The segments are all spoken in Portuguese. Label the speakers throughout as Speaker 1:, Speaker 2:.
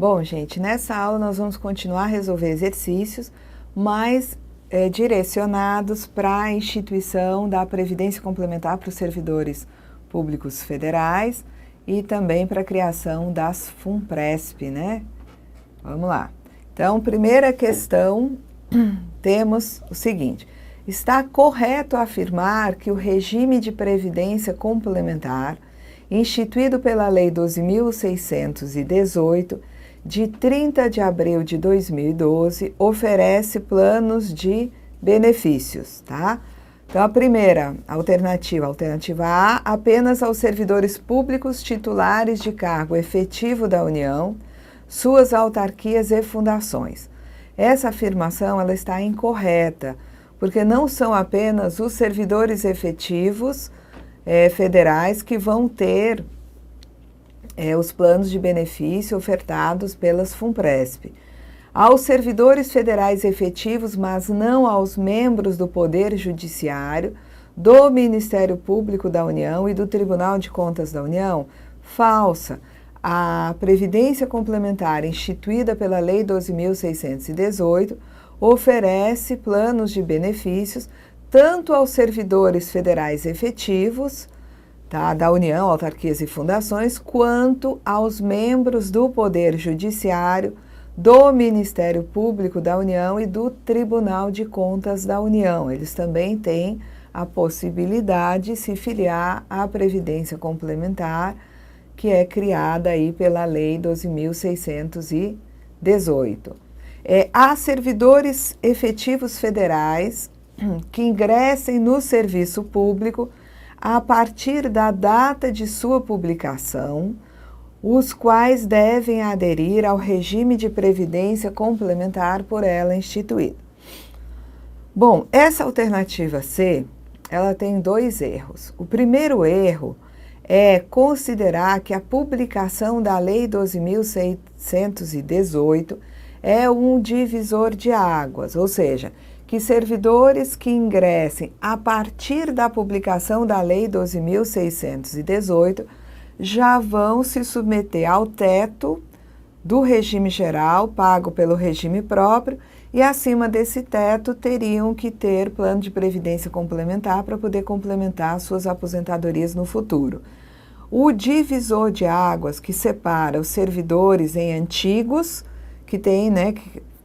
Speaker 1: Bom, gente, nessa aula nós vamos continuar a resolver exercícios, mas direcionados para a instituição da Previdência Complementar para os servidores públicos federais e também para a criação das FUNPRESP, né? Vamos lá. Então, primeira questão, temos o seguinte: está correto afirmar que o regime de previdência complementar, instituído pela Lei 12.618, de 30 de abril de 2012, oferece planos de benefícios, tá? Então, a primeira alternativa A, apenas aos servidores públicos titulares de cargo efetivo da União, suas autarquias e fundações. Essa afirmação ela está incorreta, porque não são apenas os servidores efetivos federais que vão ter os planos de benefício ofertados pelas FUNPRESP. Aos servidores federais efetivos, mas não aos membros do Poder Judiciário, do Ministério Público da União e do Tribunal de Contas da União, falsa. A Previdência Complementar instituída pela Lei 12.618 oferece planos de benefícios tanto aos servidores federais efetivos, da União, autarquias e fundações, quanto aos membros do Poder Judiciário, do Ministério Público da União e do Tribunal de Contas da União. Eles também têm a possibilidade de se filiar à Previdência Complementar, que é criada aí pela Lei 12.618. Há servidores efetivos federais que ingressem no serviço público a partir da data de sua publicação, os quais devem aderir ao regime de previdência complementar por ela instituído. Bom, essa alternativa C, ela tem dois erros. O primeiro erro é considerar que a publicação da Lei 12.618 é um divisor de águas, ou seja, que servidores que ingressem a partir da publicação da Lei 12.618 já vão se submeter ao teto do regime geral, pago pelo regime próprio, e acima desse teto teriam que ter plano de previdência complementar para poder complementar suas aposentadorias no futuro. O divisor de águas que separa os servidores em antigos, que têm,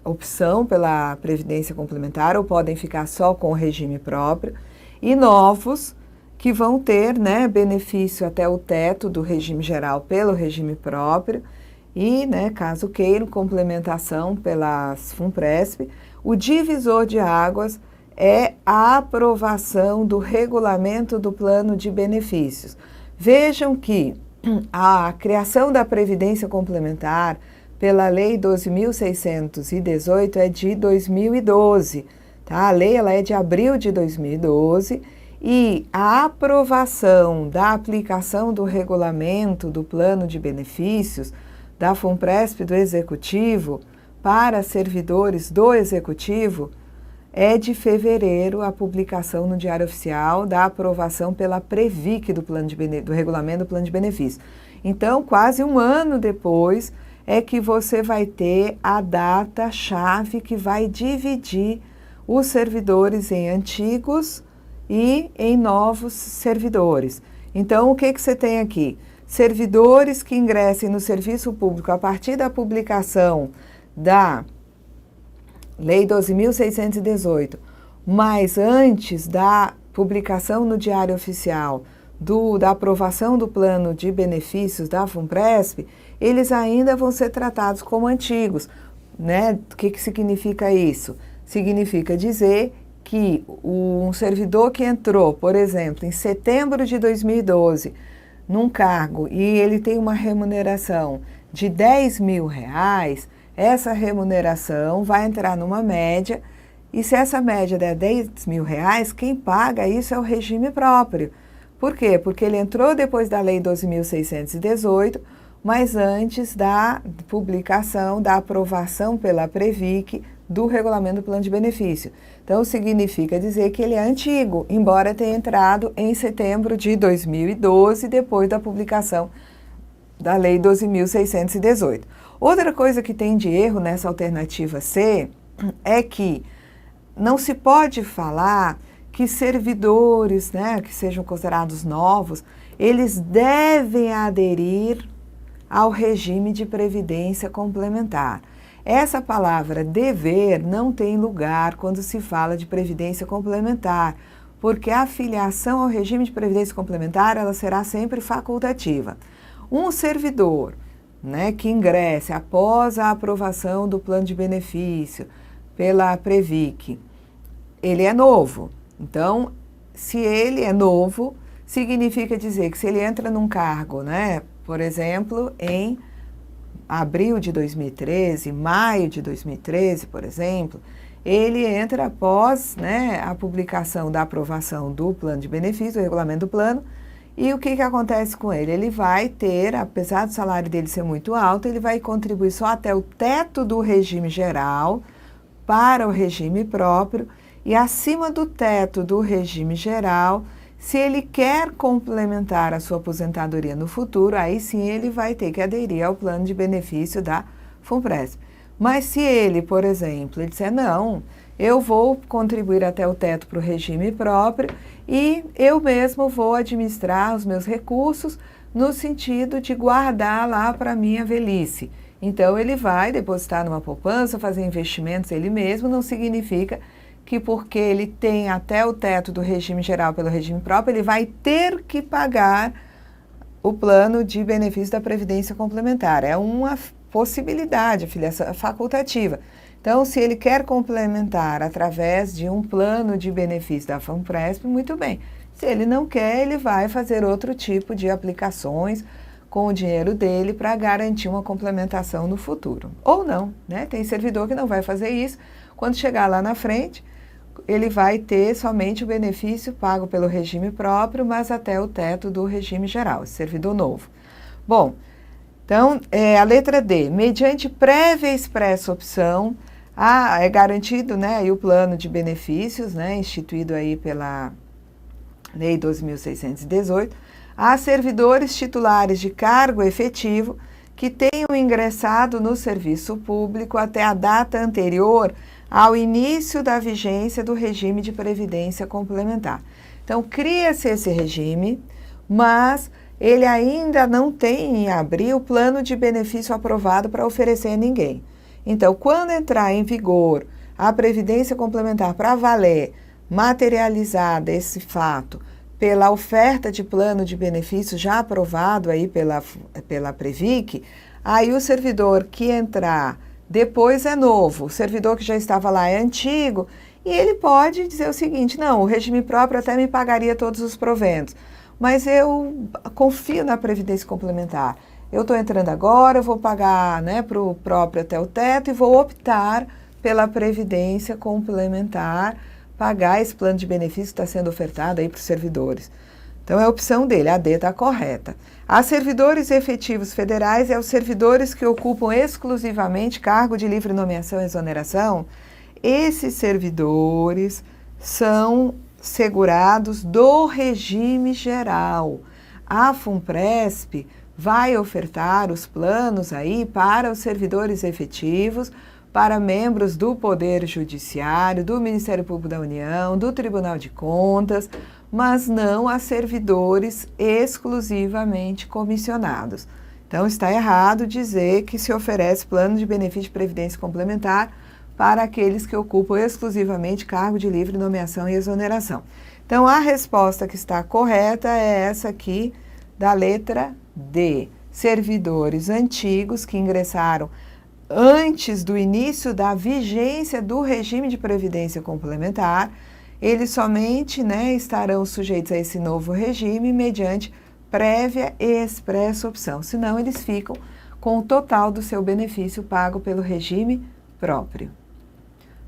Speaker 1: opção pela previdência complementar ou podem ficar só com o regime próprio, e novos que vão ter, benefício até o teto do regime geral pelo regime próprio e, caso queiram, complementação pelas FUNPRESP. O divisor de águas é a aprovação do regulamento do plano de benefícios. Vejam que a criação da previdência complementar pela Lei 12.618 é de 2012, tá? A lei ela é de abril de 2012 e a aprovação da aplicação do regulamento do plano de benefícios da FUNPRESP do Executivo para servidores do Executivo é de fevereiro, a publicação no Diário Oficial da aprovação pela Previc do regulamento do plano de benefícios. Então, quase um ano depois é que você vai ter a data-chave que vai dividir os servidores em antigos e em novos servidores. Então, o que você tem aqui? Servidores que ingressem no serviço público a partir da publicação da Lei 12.618, mas antes da publicação no Diário Oficial da aprovação do plano de benefícios da FUNPRESP, eles ainda vão ser tratados como antigos, O que significa isso? Significa dizer que um servidor que entrou, por exemplo, em setembro de 2012, num cargo e ele tem uma remuneração de R$10.000, essa remuneração vai entrar numa média e se essa média der R$10.000, quem paga isso é o regime próprio. Por quê? Porque ele entrou depois da Lei 12.618, mas antes da publicação, da aprovação pela Previc do regulamento do plano de benefício. Então, significa dizer que ele é antigo, embora tenha entrado em setembro de 2012, depois da publicação da Lei 12.618. Outra coisa que tem de erro nessa alternativa C é que não se pode falar que servidores, né, que sejam considerados novos, eles devem aderir ao regime de previdência complementar. Essa palavra dever não tem lugar quando se fala de previdência complementar, porque a filiação ao regime de previdência complementar ela será sempre facultativa. Um servidor, né, que ingresse após a aprovação do plano de benefício pela Previc, ele é novo. Então, se ele é novo, significa dizer que se ele entra num cargo, né, por exemplo, em abril de 2013, maio de 2013, por exemplo, ele entra após, né, a publicação da aprovação do plano de benefício, do regulamento do plano, e o que acontece com ele? Ele vai ter, apesar do salário dele ser muito alto, ele vai contribuir só até o teto do regime geral para o regime próprio, e acima do teto do regime geral, se ele quer complementar a sua aposentadoria no futuro, aí sim ele vai ter que aderir ao plano de benefício da FUNPRESP. Mas se ele, por exemplo, ele disser, não, eu vou contribuir até o teto para o regime próprio e eu mesmo vou administrar os meus recursos no sentido de guardar lá para a minha velhice. Então, ele vai depositar numa poupança, fazer investimentos ele mesmo, não significa que porque ele tem até o teto do regime geral pelo regime próprio, ele vai ter que pagar o plano de benefício da Previdência Complementar. É uma possibilidade, a filiação facultativa. Então, se ele quer complementar através de um plano de benefício da FUNPRESP, muito bem. Se ele não quer, ele vai fazer outro tipo de aplicações com o dinheiro dele para garantir uma complementação no futuro. Ou não, né? Tem servidor que não vai fazer isso. Quando chegar lá na frente, ele vai ter somente o benefício pago pelo regime próprio, mas até o teto do regime geral, servidor novo. Bom, então, a letra D, mediante prévia e expressa opção, é garantido, né, aí o plano de benefícios, né, instituído aí pela Lei 12.618, a servidores titulares de cargo efetivo que tenham ingressado no serviço público até a data anterior ao início da vigência do regime de previdência complementar. Então, cria-se esse regime, mas ele ainda não tem em abril o plano de benefício aprovado para oferecer a ninguém. Então, quando entrar em vigor a previdência complementar para valer, materializada esse fato pela oferta de plano de benefício já aprovado aí pela Previc, aí o servidor que entrar depois é novo, o servidor que já estava lá é antigo, e ele pode dizer o seguinte, não, o regime próprio até me pagaria todos os proventos, mas eu confio na Previdência Complementar. Eu estou entrando agora, eu vou pagar, né, para o próprio até o teto e vou optar pela Previdência Complementar, pagar esse plano de benefício que está sendo ofertado aí para os servidores. Então, é a opção dele, a D está correta. A servidores efetivos federais é os servidores que ocupam exclusivamente cargo de livre nomeação e exoneração. Esses servidores são segurados do regime geral. A FUNPRESP vai ofertar os planos aí para os servidores efetivos, para membros do Poder Judiciário, do Ministério Público da União, do Tribunal de Contas, mas não a servidores exclusivamente comissionados. Então, está errado dizer que se oferece plano de benefício de previdência complementar para aqueles que ocupam exclusivamente cargo de livre nomeação e exoneração. Então, a resposta que está correta é essa aqui, da letra D. Servidores antigos que ingressaram antes do início da vigência do regime de previdência complementar, eles somente, né, estarão sujeitos a esse novo regime mediante prévia e expressa opção, senão eles ficam com o total do seu benefício pago pelo regime próprio.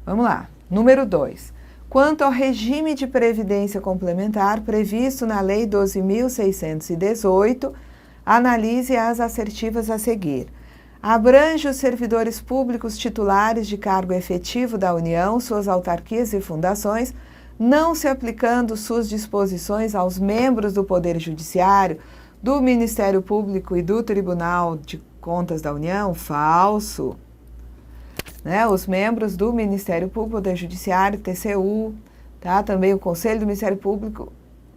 Speaker 1: Vamos lá. Número 2. Quanto ao regime de previdência complementar previsto na Lei 12.618, analise as assertivas a seguir. Abrange os servidores públicos titulares de cargo efetivo da União, suas autarquias e fundações, não se aplicando suas disposições aos membros do Poder Judiciário, do Ministério Público e do Tribunal de Contas da União? Falso. Né? Os membros do Ministério Público, Poder Judiciário, TCU, tá? Também o Conselho do Ministério Público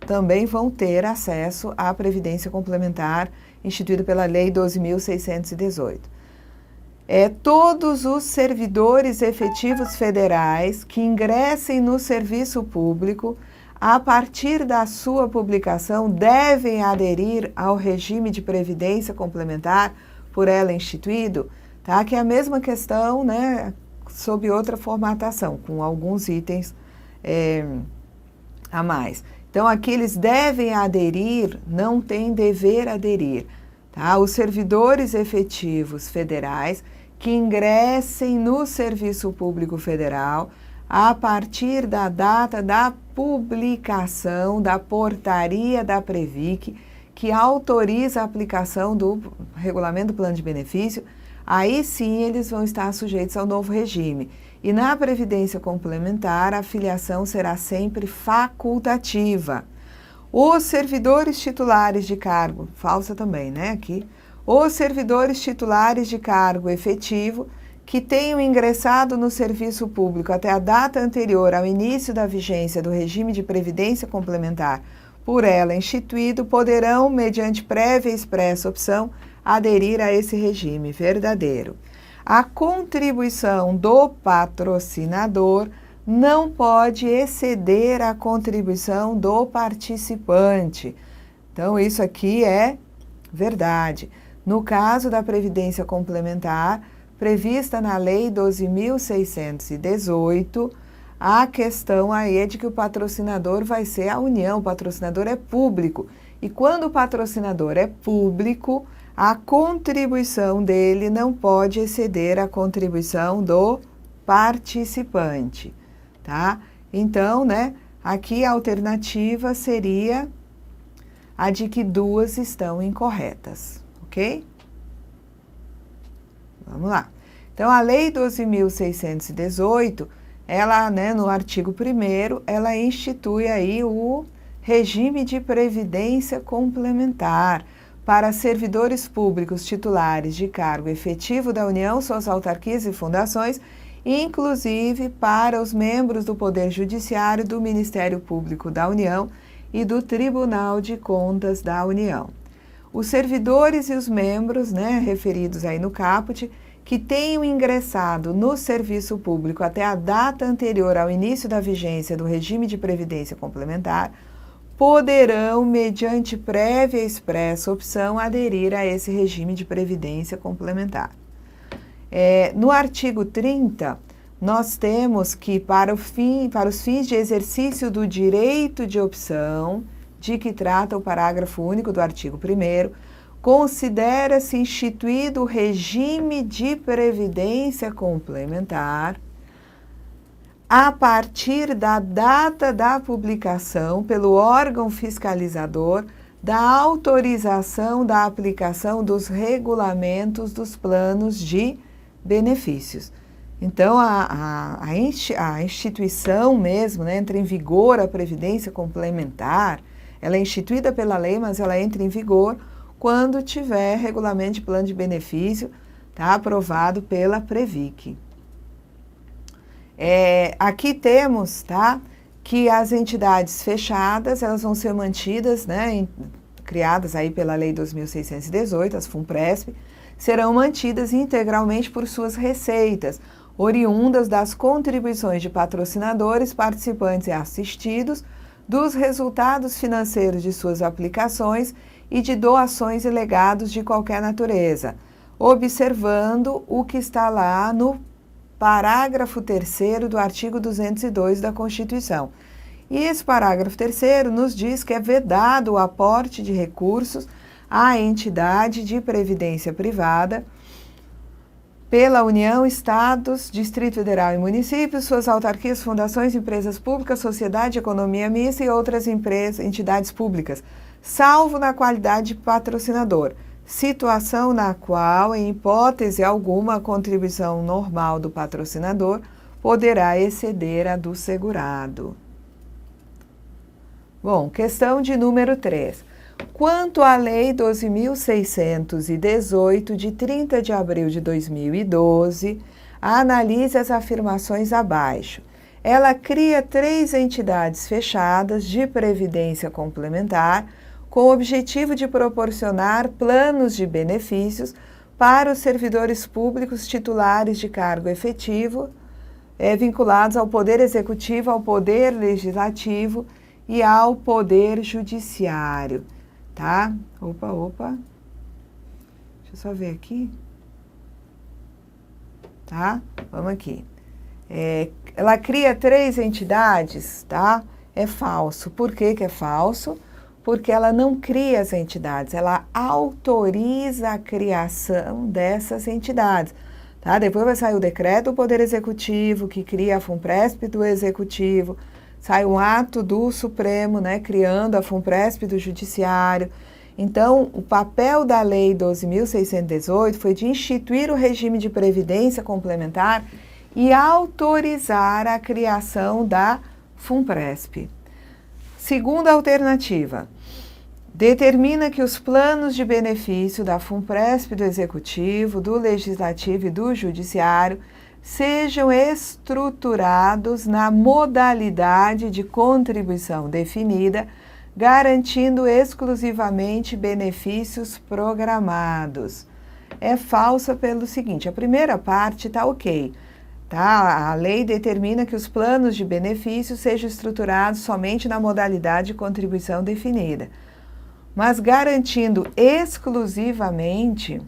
Speaker 1: também vão ter acesso à Previdência Complementar instituída pela Lei 12.618. Todos os servidores efetivos federais que ingressem no serviço público, a partir da sua publicação, devem aderir ao regime de previdência complementar por ela instituído, tá? Que é a mesma questão, né, sob outra formatação, com alguns itens a mais. Então, aqui eles devem aderir, não têm dever aderir. Tá? Os servidores efetivos federais que ingressem no Serviço Público Federal a partir da data da publicação da portaria da Previc, que autoriza a aplicação do regulamento do plano de benefício, aí sim eles vão estar sujeitos ao novo regime. E na Previdência Complementar, a filiação será sempre facultativa. Os servidores titulares de cargo, falsa também, né, aqui. Os servidores titulares de cargo efetivo que tenham ingressado no serviço público até a data anterior ao início da vigência do regime de previdência complementar por ela instituído, poderão, mediante prévia e expressa opção, aderir a esse regime verdadeiro. A contribuição do patrocinador não pode exceder a contribuição do participante. Então, isso aqui é verdade. No caso da Previdência Complementar, prevista na Lei 12.618, a questão aí é de que o patrocinador vai ser a União, o patrocinador é público. E quando o patrocinador é público, a contribuição dele não pode exceder a contribuição do participante, tá? Então, né, aqui a alternativa seria a de que duas estão incorretas, ok? Vamos lá. Então, a Lei 12.618, ela, né, no artigo 1º, ela institui aí o regime de previdência complementar para servidores públicos titulares de cargo efetivo da União, suas autarquias e fundações, inclusive para os membros do Poder Judiciário, do Ministério Público da União e do Tribunal de Contas da União. Os servidores e os membros, né, referidos aí no caput, que tenham ingressado no serviço público até a data anterior ao início da vigência do regime de previdência complementar, poderão, mediante prévia e expressa opção, aderir a esse regime de previdência complementar. No artigo 30, nós temos que, para os fins de exercício do direito de opção, de que trata o parágrafo único do artigo 1º, considera-se instituído o regime de previdência complementar a partir da data da publicação pelo órgão fiscalizador da autorização da aplicação dos regulamentos dos planos de benefícios. Então, a instituição mesmo, né, entra em vigor a Previdência Complementar, ela é instituída pela lei, mas ela entra em vigor quando tiver regulamento de plano de benefício, tá, aprovado pela Previc. Aqui temos, tá, que as entidades fechadas, elas vão ser mantidas, né, criadas aí pela Lei 2.618, as FUNPRESP, serão mantidas integralmente por suas receitas, oriundas das contribuições de patrocinadores, participantes e assistidos, dos resultados financeiros de suas aplicações e de doações e legados de qualquer natureza, observando o que está lá no parágrafo 3º do artigo 202 da Constituição. E esse parágrafo 3º nos diz que é vedado o aporte de recursos à entidade de previdência privada pela União, Estados, Distrito Federal e municípios, suas autarquias, fundações, empresas públicas, sociedade de economia mista e outras entidades públicas, salvo na qualidade de patrocinador, situação na qual, em hipótese alguma, a contribuição normal do patrocinador poderá exceder a do segurado. Bom, questão de número 3. Quanto à Lei 12.618, de 30 de abril de 2012, analise as afirmações abaixo. Ela cria 3 entidades fechadas de previdência complementar com o objetivo de proporcionar planos de benefícios para os servidores públicos titulares de cargo efetivo, vinculados ao Poder Executivo, ao Poder Legislativo e ao Poder Judiciário. Tá? Opa. Deixa eu só ver aqui. Tá? Vamos aqui. Ela cria 3 entidades, tá? É falso. Por que é falso? Porque ela não cria as entidades, ela autoriza a criação dessas entidades. Tá? Depois vai sair o decreto do Poder Executivo, que cria a FUNPRESP do Executivo, sai um ato do Supremo, né, criando a FUNPRESP do Judiciário. Então, o papel da Lei 12.618 foi de instituir o regime de previdência complementar e autorizar a criação da FUNPRESP. Segunda alternativa, determina que os planos de benefício da FUNPRESP do Executivo, do Legislativo e do Judiciário sejam estruturados na modalidade de contribuição definida, garantindo exclusivamente benefícios programados. É falsa pelo seguinte, a primeira parte está ok. Tá? A lei determina que os planos de benefício sejam estruturados somente na modalidade de contribuição definida. Mas garantindo exclusivamente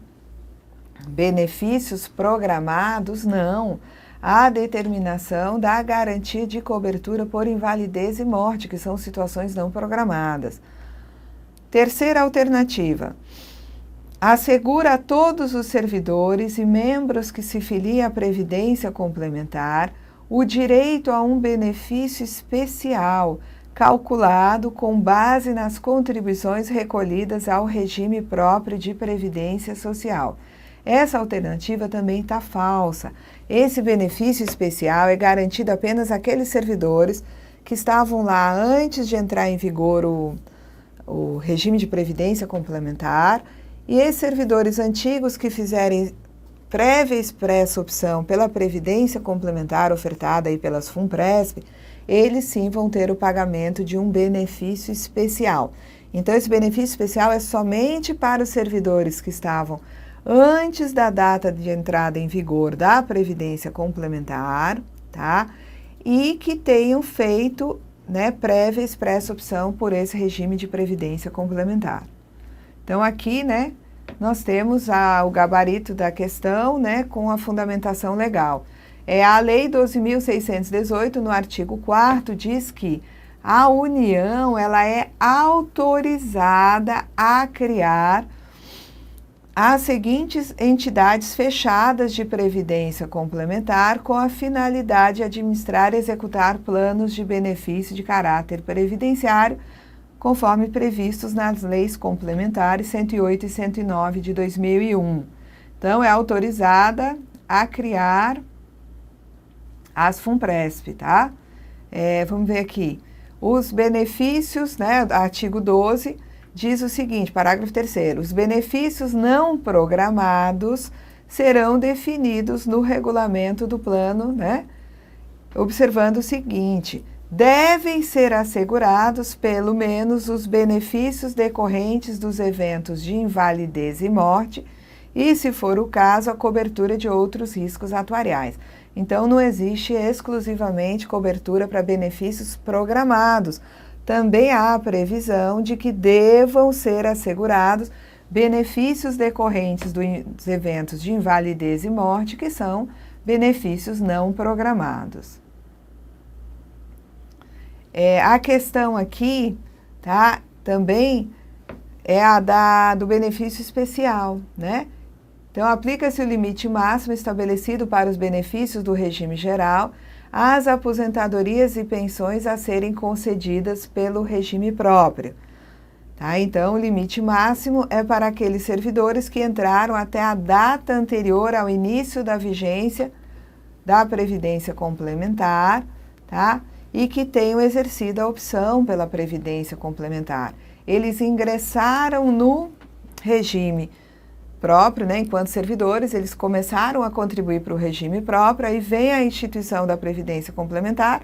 Speaker 1: benefícios programados, não. Há determinação da garantia de cobertura por invalidez e morte, que são situações não programadas. Terceira alternativa. Assegura a todos os servidores e membros que se filiem à Previdência Complementar o direito a um benefício especial, calculado com base nas contribuições recolhidas ao regime próprio de Previdência Social. Essa alternativa também está falsa. Esse benefício especial é garantido apenas àqueles servidores que estavam lá antes de entrar em vigor o regime de Previdência Complementar. E esses servidores antigos que fizerem prévia e expressa opção pela Previdência Complementar ofertada aí pelas FUNPRESP, eles sim vão ter o pagamento de um benefício especial. Então, esse benefício especial é somente para os servidores que estavam antes da data de entrada em vigor da Previdência Complementar, tá? E que tenham feito, né, prévia e expressa opção por esse regime de Previdência Complementar. Então, aqui, né, nós temos o gabarito da questão, né, com a fundamentação legal. A Lei 12.618, no artigo 4º, diz que a União ela é autorizada a criar as seguintes entidades fechadas de previdência complementar com a finalidade de administrar e executar planos de benefício de caráter previdenciário, conforme previstos nas leis complementares 108 e 109 de 2001. Então, é autorizada a criar as FUNPRESP, tá? Vamos ver aqui. Os benefícios, né, artigo 12, diz o seguinte, parágrafo 3º, os benefícios não programados serão definidos no regulamento do plano, né, observando o seguinte, devem ser assegurados pelo menos os benefícios decorrentes dos eventos de invalidez e morte e, se for o caso, a cobertura de outros riscos atuariais. Então, não existe exclusivamente cobertura para benefícios programados. Também há a previsão de que devam ser assegurados benefícios decorrentes dos eventos de invalidez e morte, que são benefícios não programados. A questão aqui, tá, também é a do benefício especial, né? Então, aplica-se o limite máximo estabelecido para os benefícios do regime geral às aposentadorias e pensões a serem concedidas pelo regime próprio. Tá? Então, o limite máximo é para aqueles servidores que entraram até a data anterior ao início da vigência da Previdência Complementar, tá? E que tenham exercido a opção pela Previdência Complementar. eles ingressaram no regime próprio, né, enquanto servidores, eles começaram a contribuir para o regime próprio, aí vem a instituição da Previdência Complementar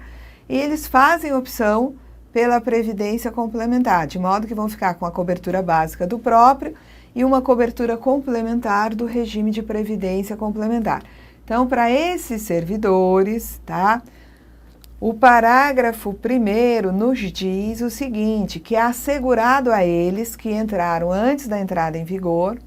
Speaker 1: e eles fazem opção pela Previdência Complementar, de modo que vão ficar com a cobertura básica do próprio e uma cobertura complementar do regime de Previdência Complementar. Então, para esses servidores, tá? O parágrafo 1º nos diz o seguinte, que é assegurado a eles que entraram antes da entrada em vigor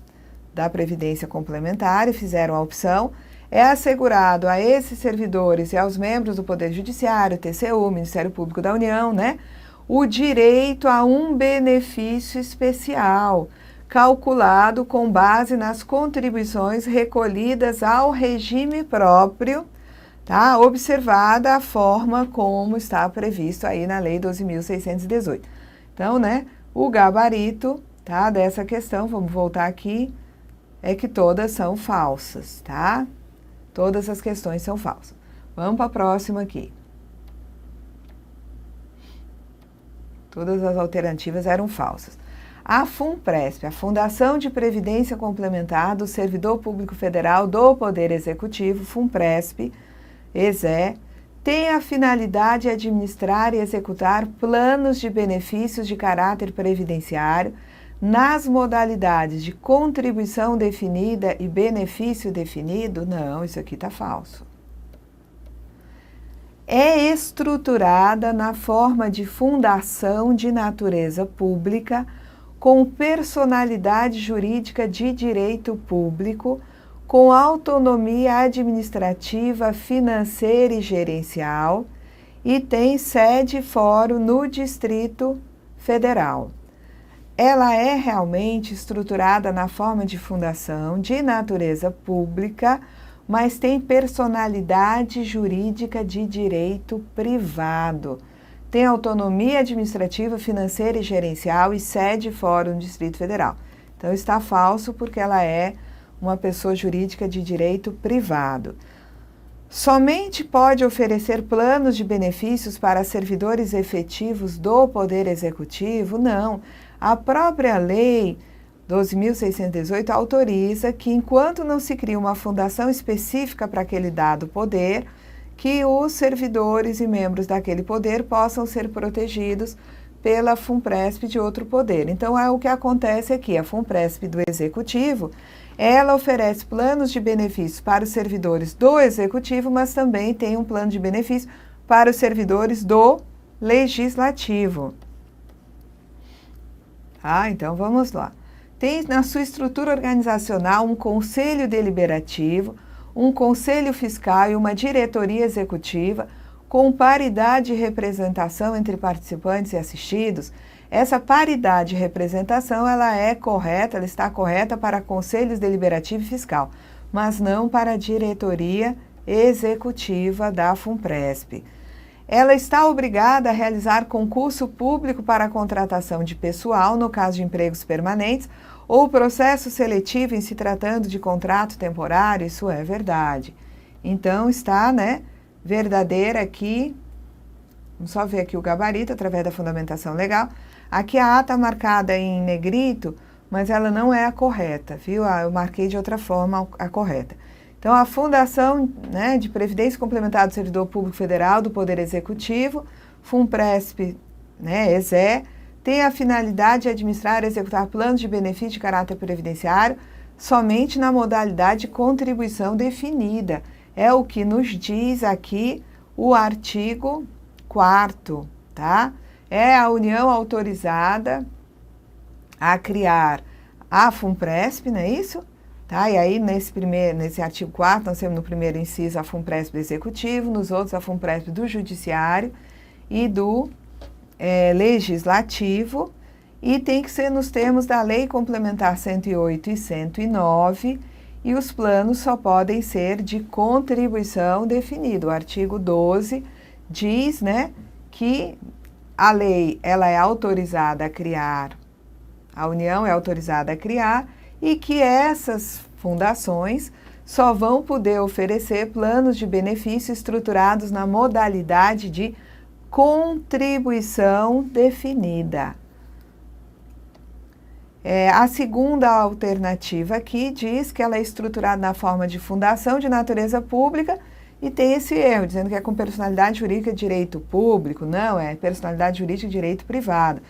Speaker 1: da Previdência Complementar e fizeram a opção, é assegurado a esses servidores e aos membros do Poder Judiciário, TCU, Ministério Público da União, né, o direito a um benefício especial, calculado com base nas contribuições recolhidas ao regime próprio, tá? Observada a forma como está previsto aí na Lei 12.618. Então, né, o gabarito, tá, dessa questão, vamos voltar aqui, é que todas são falsas, tá? Todas as questões são falsas. Vamos para a próxima aqui. Todas as alternativas eram falsas. A FUNPRESP, a Fundação de Previdência Complementar do Servidor Público Federal do Poder Executivo, FUNPRESP, ESE, tem a finalidade de administrar e executar planos de benefícios de caráter previdenciário nas modalidades de contribuição definida e benefício definido. Não, isso aqui está falso. É estruturada na forma de fundação de natureza pública com personalidade jurídica de direito público, com autonomia administrativa, financeira e gerencial, e tem sede e fórum no Distrito Federal. Ela é realmente estruturada na forma de fundação de natureza pública, mas tem personalidade jurídica de direito privado. Tem autonomia administrativa, financeira e gerencial e sede e fórum no Distrito Federal. Então, está falso porque ela é uma pessoa jurídica de direito privado. Somente pode oferecer planos de benefícios para servidores efetivos do Poder Executivo? Não. A própria Lei 12.618 autoriza que, enquanto não se cria uma fundação específica para aquele dado poder, que os servidores e membros daquele poder possam ser protegidos pela FUNPRESP de outro poder. Então, é o que acontece aqui. A FUNPRESP do Executivo, ela oferece planos de benefícios para os servidores do Executivo, mas também tem um plano de benefício para os servidores do Legislativo. Tá? Então, vamos lá. Tem na sua estrutura organizacional um conselho deliberativo, um conselho fiscal e uma diretoria executiva com paridade de representação entre participantes e assistidos. Essa paridade de representação, ela é correta, ela está correta para conselhos deliberativo e fiscal, mas não para a diretoria executiva da FUNPRESP. Ela está obrigada a realizar concurso público para a contratação de pessoal, no caso de empregos permanentes, ou processo seletivo em se tratando de contrato temporário, isso é verdade. Então, está, né, verdadeira aqui, vamos só ver aqui o gabarito, através da fundamentação legal. Aqui a A está marcada em negrito, mas ela não é a correta, viu? Eu marquei de outra forma a correta. Então, a Fundação, né, de Previdência Complementar do Servidor Público Federal do Poder Executivo, FUNPRESP, né, ESE, tem a finalidade de administrar e executar planos de benefício de caráter previdenciário somente na modalidade de contribuição definida. É o que nos diz aqui o artigo 4º, tá? É a União autorizada a criar a FUNPRESP, não é isso? Tá? E aí, nesse artigo 4º, nós temos no primeiro inciso a FUNPRESP do Executivo, nos outros a FUNPRESP do Judiciário e do Legislativo, e tem que ser nos termos da Lei Complementar 108 e 109, e os planos só podem ser de contribuição definida. O artigo 12 diz, né, que a lei ela é autorizada a criar, a União é autorizada a criar, e que essas fundações só vão poder oferecer planos de benefício estruturados na modalidade de contribuição definida. A segunda alternativa aqui diz que ela é estruturada na forma de fundação de natureza pública e tem esse erro, dizendo que é com personalidade jurídica de direito público. Não, é personalidade jurídica de direito privado.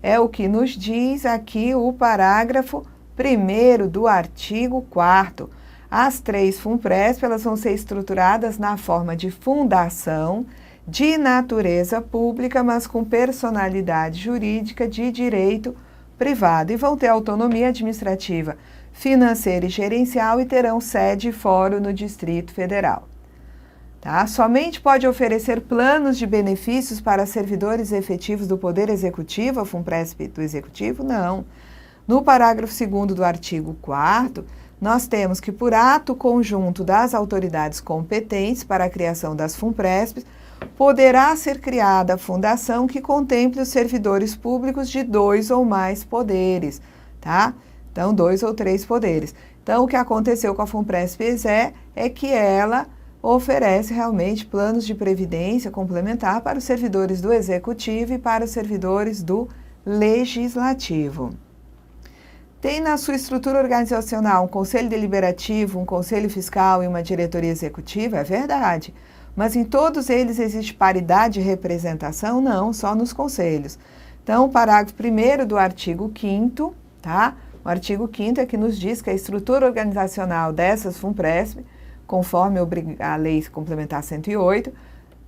Speaker 1: É o que nos diz aqui o parágrafo 1º do artigo 4º. As 3 FUNPRESP, elas vão ser estruturadas na forma de fundação de natureza pública, mas com personalidade jurídica de direito privado, e vão ter autonomia administrativa, financeira e gerencial e terão sede e fórum no Distrito Federal. Tá? Somente pode oferecer planos de benefícios para servidores efetivos do Poder Executivo, a FUNPRESP do Executivo? Não. No parágrafo 2º do artigo 4º, nós temos que, por ato conjunto das autoridades competentes para a criação das FUNPRESPs, poderá ser criada a fundação que contemple os servidores públicos de 2 ou mais poderes, tá? Então, 2 ou 3 poderes. Então, o que aconteceu com a FUNPRESP-ESE é que ela oferece realmente planos de previdência complementar para os servidores do Executivo e para os servidores do Legislativo. Tem na sua estrutura organizacional um conselho deliberativo, um conselho fiscal e uma diretoria executiva? É verdade. Mas em todos eles existe paridade de representação? Não, só nos conselhos. Então, o parágrafo 1º do artigo 5º, tá? O artigo 5º é que nos diz que a estrutura organizacional dessas FUNPRESP, conforme a Lei Complementar 108,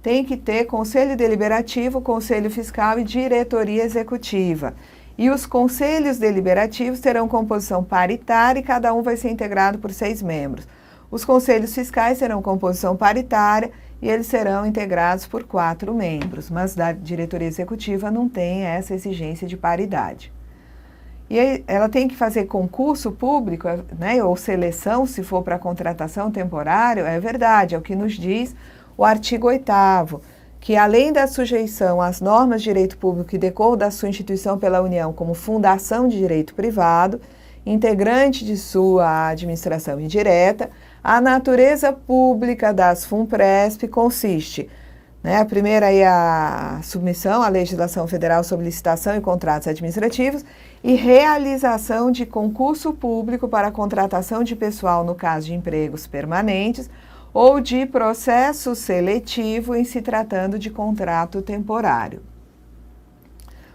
Speaker 1: tem que ter conselho deliberativo, conselho fiscal e diretoria executiva. E os conselhos deliberativos terão composição paritária e cada um vai ser integrado por 6 membros. Os conselhos fiscais terão composição paritária e eles serão integrados por 4 membros, mas da diretoria executiva não tem essa exigência de paridade. E aí, ela tem que fazer concurso público, né, ou seleção, se for para contratação temporária, é verdade, é o que nos diz o artigo 8º, que além da sujeição às normas de direito público que decorram da sua instituição pela União como fundação de direito privado, integrante de sua administração indireta, a natureza pública das FUNPRESP consiste, né, a primeira é a submissão à legislação federal sobre licitação e contratos administrativos e realização de concurso público para a contratação de pessoal no caso de empregos permanentes ou de processo seletivo em se tratando de contrato temporário.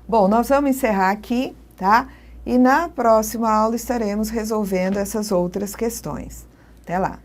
Speaker 1: Bom, nós vamos encerrar aqui, tá? E na próxima aula estaremos resolvendo essas outras questões. Até lá!